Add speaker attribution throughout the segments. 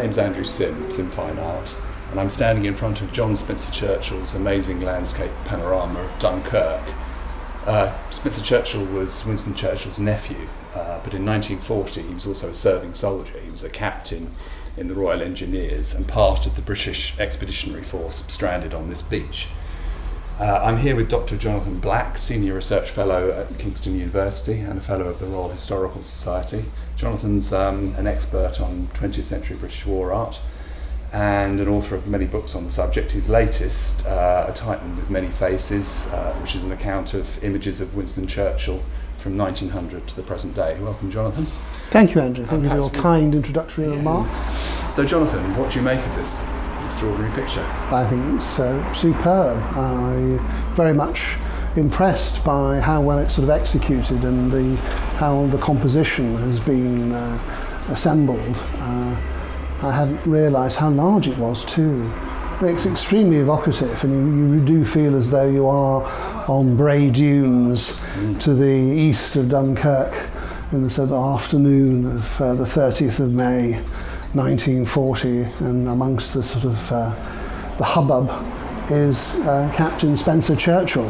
Speaker 1: name's Andrew Sim Fine Art, and I'm standing in front of John Spencer Churchill's amazing landscape panorama of Dunkirk. Spencer Churchill was Winston Churchill's nephew, but in 1940 he was also a serving soldier. He was a captain in the Royal Engineers and part of the British Expeditionary Force stranded on this beach. I'm here with Dr. Jonathan Black, Senior Research Fellow at Kingston University and a Fellow of the Royal Historical Society. Jonathan's an expert on 20th century British war art and an author of many books on the subject. His latest, A Titan with Many Faces, which is an account of images of Winston Churchill from 1900 to the present day. Welcome, Jonathan.
Speaker 2: Thank you, Andrew. Thank you for your kind introductory remarks.
Speaker 1: So, Jonathan, what do you make of this extraordinary picture?
Speaker 2: I think it's superb. I'm very much impressed by how well it's sort of executed and how the composition has been assembled. I hadn't realised how large it was too. It's extremely evocative, and you do feel as though you are on Bray Dunes to the east of Dunkirk in the sort of afternoon of the 30th of May 1940, and amongst the sort of the hubbub is Captain Spencer Churchill,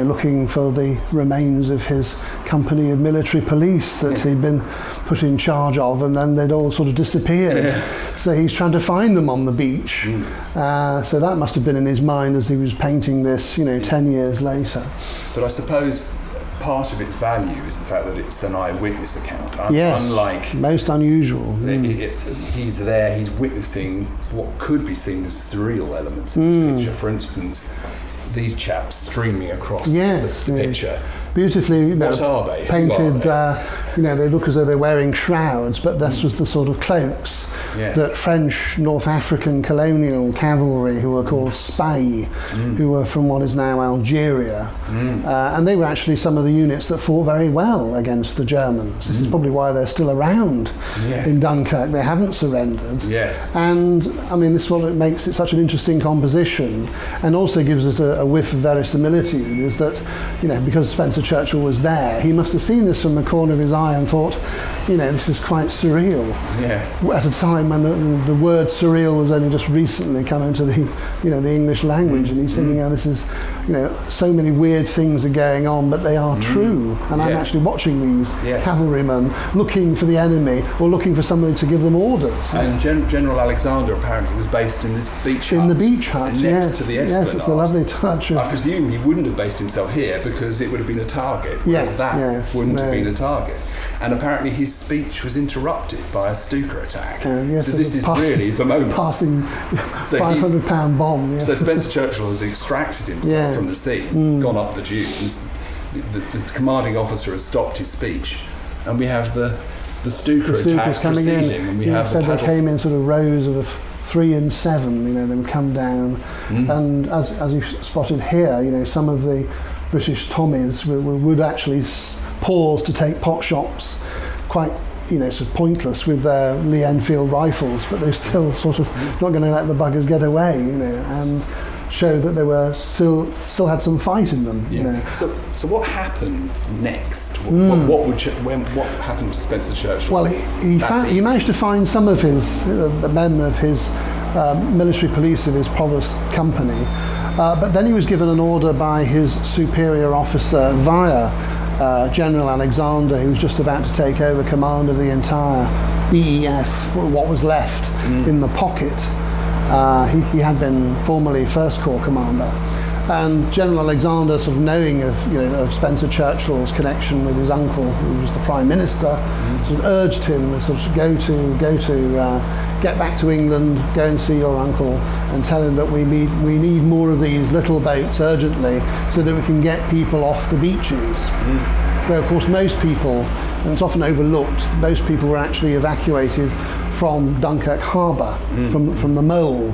Speaker 2: looking for the remains of his company of military police that he'd been put in charge of, and then they'd all sort of disappeared. Yeah. So he's trying to find them on the beach. So that must have been in his mind as he was painting this, 10 years later.
Speaker 1: But I suppose part of its value is the fact that it's an eyewitness account.
Speaker 2: Yes,
Speaker 1: unlike
Speaker 2: most unusual.
Speaker 1: He's there, he's witnessing what could be seen as surreal elements in this picture. For instance, these chaps streaming across the picture.
Speaker 2: Beautifully
Speaker 1: what are they?
Speaker 2: Painted, they look as though they're wearing shrouds, but this was the sort of cloaks that French North African colonial cavalry, who were called Spahis, who were from what is now Algeria, and they were actually some of the units that fought very well against the Germans. This is probably why they're still around in Dunkirk. They haven't surrendered.
Speaker 1: Yes.
Speaker 2: And I mean, this is what makes it such an interesting composition, and also gives us a whiff of verisimilitude, is that, because Spencer Churchill was there, he must have seen this from the corner of his eye and thought, this is quite surreal.
Speaker 1: Yes.
Speaker 2: At a time when the word surreal was only just recently come into the English language, and he's thinking, this is, so many weird things are going on, but they are true. And I'm actually watching these cavalrymen looking for the enemy or looking for somebody to give them orders.
Speaker 1: And General Alexander apparently was based in this beach hut.
Speaker 2: In the beach hut,
Speaker 1: next to the Esplanade.
Speaker 2: Yes, it's a lovely touch.
Speaker 1: I presume he wouldn't have based himself here because it would have been a target, whereas that wouldn't have been a target. And apparently his speech was interrupted by a Stuka attack. So this is really the moment.
Speaker 2: Passing £500 bomb. Yes.
Speaker 1: So Spencer Churchill has extracted himself from the scene, gone up the dunes. The commanding officer has stopped his speech, and we have the Stuka attack proceeding. And we have
Speaker 2: they came in sort of rows of 3 and 7. They would come down, and as you spotted here, some of the British Tommies would actually pause to take pot shots, quite sort of pointless with their Lee Enfield rifles, but they're still sort of not going to let the buggers get away, and show that they were still had some fight in them.
Speaker 1: So what happened next? What happened to Spencer Churchill?
Speaker 2: Well, he managed to find some of his men of his military police of his provost company, but then he was given an order by his superior officer via General Alexander, who was just about to take over command of the entire BEF, what was left in the pocket. He had been formerly First Corps commander, and General Alexander, sort of knowing of Spencer Churchill's connection with his uncle, who was the Prime Minister, sort of urged him to sort of go to get back to England, go and see your uncle, and tell him that we need more of these little boats urgently, so that we can get people off the beaches. Where, of course, most people, and it's often overlooked, most people were actually evacuated from Dunkirk Harbour, from the Mole,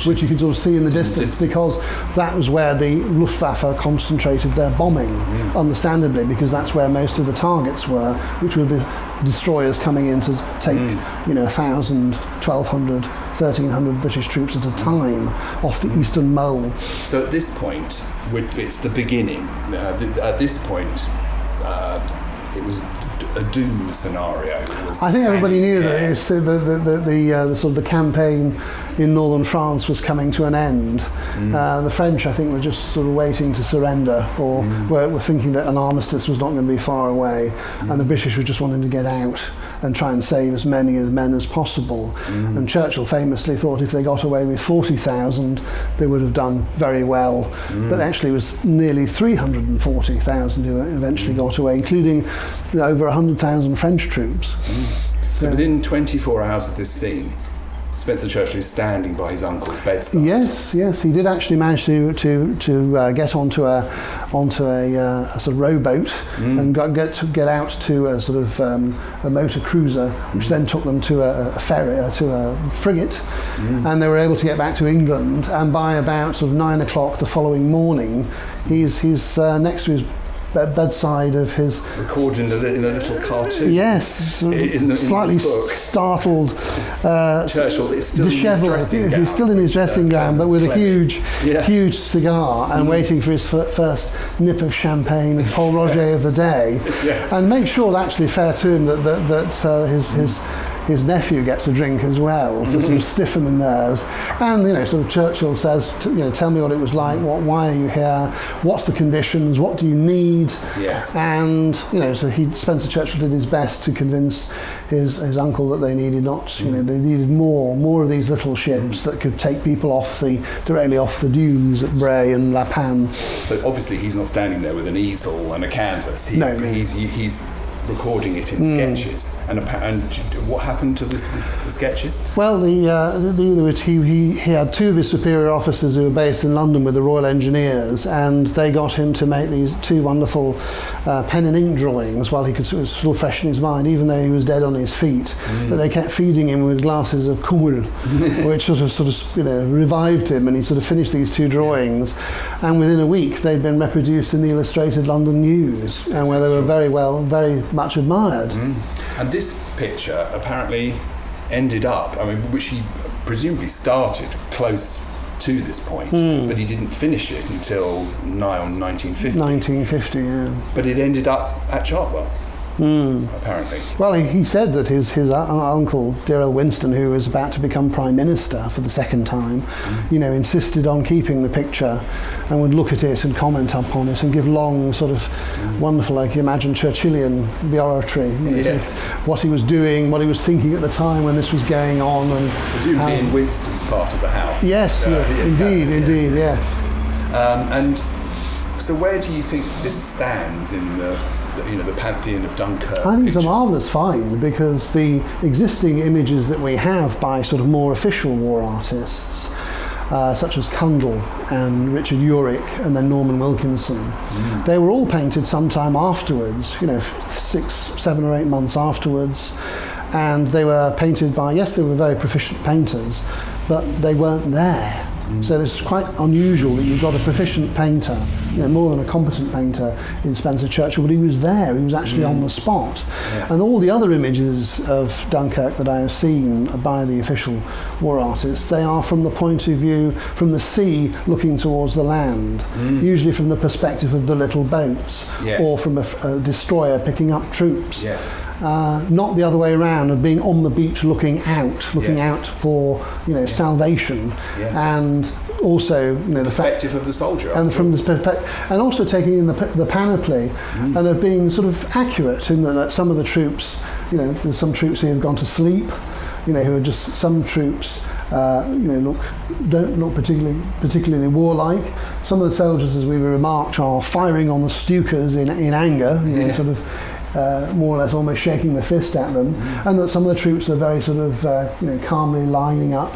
Speaker 2: which you can sort of see in the distance, because that was where the Luftwaffe concentrated their bombing, understandably, because that's where most of the targets were, which were the destroyers coming in to take 1,000, 1,200, 1,300 British troops at a time off the eastern Mole.
Speaker 1: So at this point, it's the beginning. At this point, it was a doom scenario was.
Speaker 2: I think everybody knew that
Speaker 1: hanging
Speaker 2: it was the sort of the campaign in northern France was coming to an end. The French, I think, were just sort of waiting to surrender, or were thinking that an armistice was not going to be far away, and the British were just wanting to get out and try and save as many men as possible. And Churchill famously thought if they got away with 40,000, they would have done very well. But actually, it was nearly 340,000 who eventually got away, including over 100,000 French troops.
Speaker 1: So within 24 hours of this scene, Spencer Churchill is standing by his uncle's bedside.
Speaker 2: Yes, he did actually manage to get onto a sort of rowboat and get out to a sort of a motor cruiser, which then took them to a ferry, to a frigate, and they were able to get back to England. And by about sort of 9 o'clock the following morning, he's next to his bedside of his
Speaker 1: recording in a little cartoon.
Speaker 2: Yes,
Speaker 1: in
Speaker 2: slightly startled.
Speaker 1: Churchill is still
Speaker 2: dishevelled.
Speaker 1: in his dressing gown.
Speaker 2: He's still in his dressing gown, but with a huge cigar and waiting for his first nip of champagne, Paul Roger of the day. And make sure, actually, fair to him, that his nephew gets a drink as well to sort of stiffen the nerves. And sort of Churchill says, tell me what it was like. Why are you here? What's the conditions? What do you need?
Speaker 1: Yes.
Speaker 2: And so Spencer Churchill did his best to convince his uncle that they needed they needed more of these little ships that could take people directly off the dunes at Bray and La Panne.
Speaker 1: So obviously he's not standing there with an easel and a canvas. He's recording it in sketches. And what happened to the sketches?
Speaker 2: Well, he had two of his superior officers who were based in London with the Royal Engineers, and they got him to make these two wonderful pen and ink drawings while he was still fresh in his mind, even though he was dead on his feet. But they kept feeding him with glasses of Kummel, which sort of revived him, and he sort of finished these two drawings. And within a week, they'd been reproduced in the Illustrated London News, and where they were very much admired.
Speaker 1: And this picture apparently ended up, which he presumably started close to this point, but he didn't finish it until nigh on 1950.
Speaker 2: 1950, yeah.
Speaker 1: But it ended up at Chartwell, apparently.
Speaker 2: Well, he said that his uncle, dear old Winston, who was about to become Prime Minister for the second time, insisted on keeping the picture and would look at it and comment upon it and give long sort of wonderful, like you imagine, Churchillian oratory, what he was doing, what he was thinking at the time when this was going on. And
Speaker 1: presumably in Winston's part of the house.
Speaker 2: Yes, indeed, yes.
Speaker 1: And so where do you think this stands in the pantheon of Dunkirk?
Speaker 2: I think it's a marvellous find, because the existing images that we have by sort of more official war artists, such as Kundell and Richard Urich and then Norman Wilkinson, they were all painted sometime afterwards, 6, 7 or 8 months afterwards, and they were painted by, they were very proficient painters, but they weren't there. So it's quite unusual that you've got a proficient painter, more than a competent painter in Spencer Churchill, but he was there, he was actually on the spot. Yes. And all the other images of Dunkirk that I have seen by the official war artists, they are from the point of view, from the sea looking towards the land, usually from the perspective of the little boats, or from a destroyer picking up troops.
Speaker 1: Yes.
Speaker 2: Not the other way around, of being on the beach looking out for salvation, and also
Speaker 1: the perspective of the soldier,
Speaker 2: and from the perspective, and also taking in the panoply, and of being sort of accurate in that some of the troops, there's some troops who have gone to sleep, who are just some troops. Don't look particularly warlike. Some of the soldiers, as we remarked, are firing on the Stukas in anger, sort of. More or less almost shaking the fist at them, and that some of the troops are very sort of calmly lining up,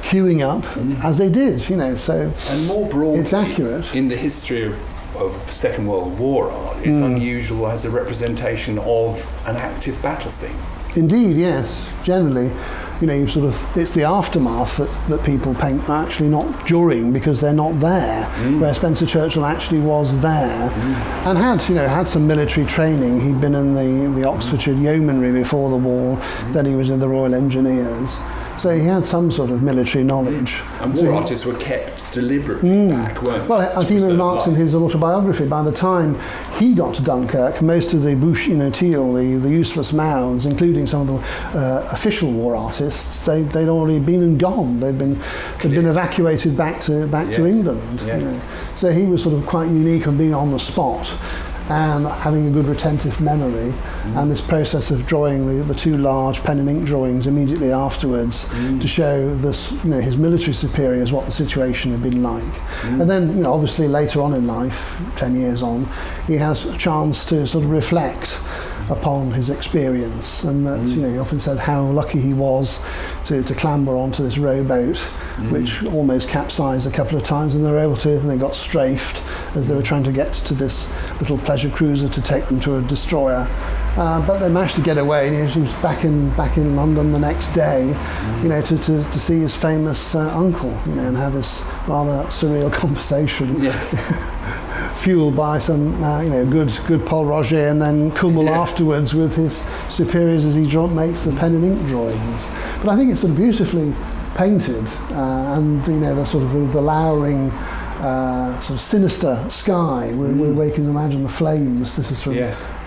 Speaker 2: queuing up, as they did, so. And more broadly, it's accurate.
Speaker 1: In the history of Second World War art, it's unusual as a representation of an active battle scene.
Speaker 2: Indeed, yes. Generally, it's the aftermath that people paint, actually not during, because they're not there. Where Spencer Churchill actually was there, and had some military training. He'd been in the Oxfordshire Yeomanry before the war. Then he was in the Royal Engineers. So he had some sort of military knowledge.
Speaker 1: And war artists were kept deliberately back, weren't they?
Speaker 2: Well, as
Speaker 1: to
Speaker 2: he
Speaker 1: preserve
Speaker 2: remarks in
Speaker 1: life.
Speaker 2: his autobiography, by the time he got to Dunkirk, most of the Bush Teal, the useless mounds, including some of the official war artists, they'd already been and gone. They'd been evacuated back to England.
Speaker 1: Yes.
Speaker 2: So he was sort of quite unique of being on the spot and having a good retentive memory, and this process of drawing the two large pen and ink drawings immediately afterwards to show this, his military superiors what the situation had been like. And then, obviously later on in life, 10 years on, he has a chance to sort of reflect upon his experience, and that he often said how lucky he was to clamber onto this rowboat, which almost capsized a couple of times, and they got strafed as they were trying to get to this little pleasure cruiser to take them to a destroyer, but they managed to get away, and he was back in London the next day, to see his famous uncle, and have this rather surreal conversation.
Speaker 1: Yes.
Speaker 2: Fueled by some good Paul Roger, and then Kummel afterwards with his superiors as he makes the pen and ink drawings. But I think it's sort of beautifully painted, and the sort of the lowering sort of sinister sky where you can imagine the flames. This is from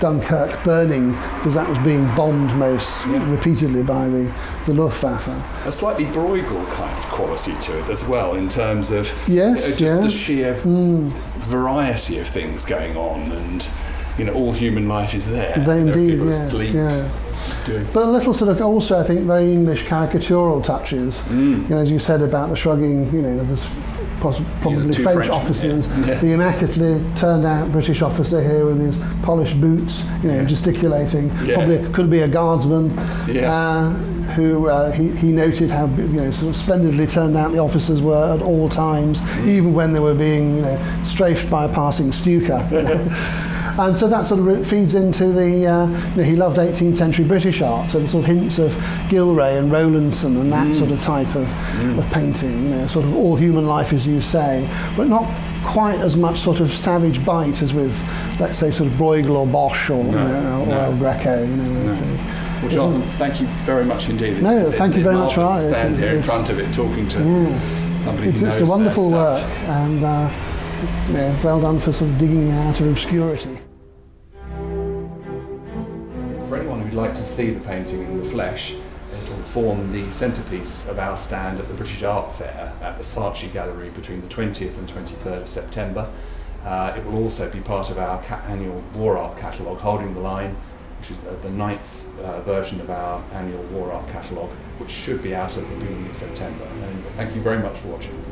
Speaker 2: Dunkirk burning, because that was being bombed most repeatedly by the Luftwaffe.
Speaker 1: A slightly Bruegel kind of quality to it as well, in terms of the sheer variety of things going on, and all human life is there.
Speaker 2: They indeed,
Speaker 1: people asleep.
Speaker 2: But a little sort of also, I think, very English caricatural touches. As you said about the shrugging, there's probably French officers, the immaculately turned out British officer here with his polished boots, gesticulating. Probably could be a guardsman who he noted how sort of splendidly turned out the officers were at all times, even when they were being strafed by a passing Stuka. And so that sort of feeds into the, he loved 18th century British art, so the sort of hints of Gilray and Rowlandson and that sort of type of painting, sort of all human life, as you say, but not quite as much sort of savage bite as with, let's say, sort of Bruegel or Bosch or El Greco.
Speaker 1: Well, John, thank you very much indeed.
Speaker 2: Thank you very much for
Speaker 1: to stand here in front of it, talking to somebody who knows
Speaker 2: It's a wonderful
Speaker 1: their
Speaker 2: work,
Speaker 1: stuff.
Speaker 2: and well done for sort of digging out of obscurity.
Speaker 1: For anyone who'd like to see the painting in the flesh, it will form the centrepiece of our stand at the British Art Fair at the Saatchi Gallery between the 20th and 23rd of September. It will also be part of our annual War Art catalogue, Holding the Line, which is the 9th version of our annual War Art catalogue, which should be out at the beginning of September. And thank you very much for watching.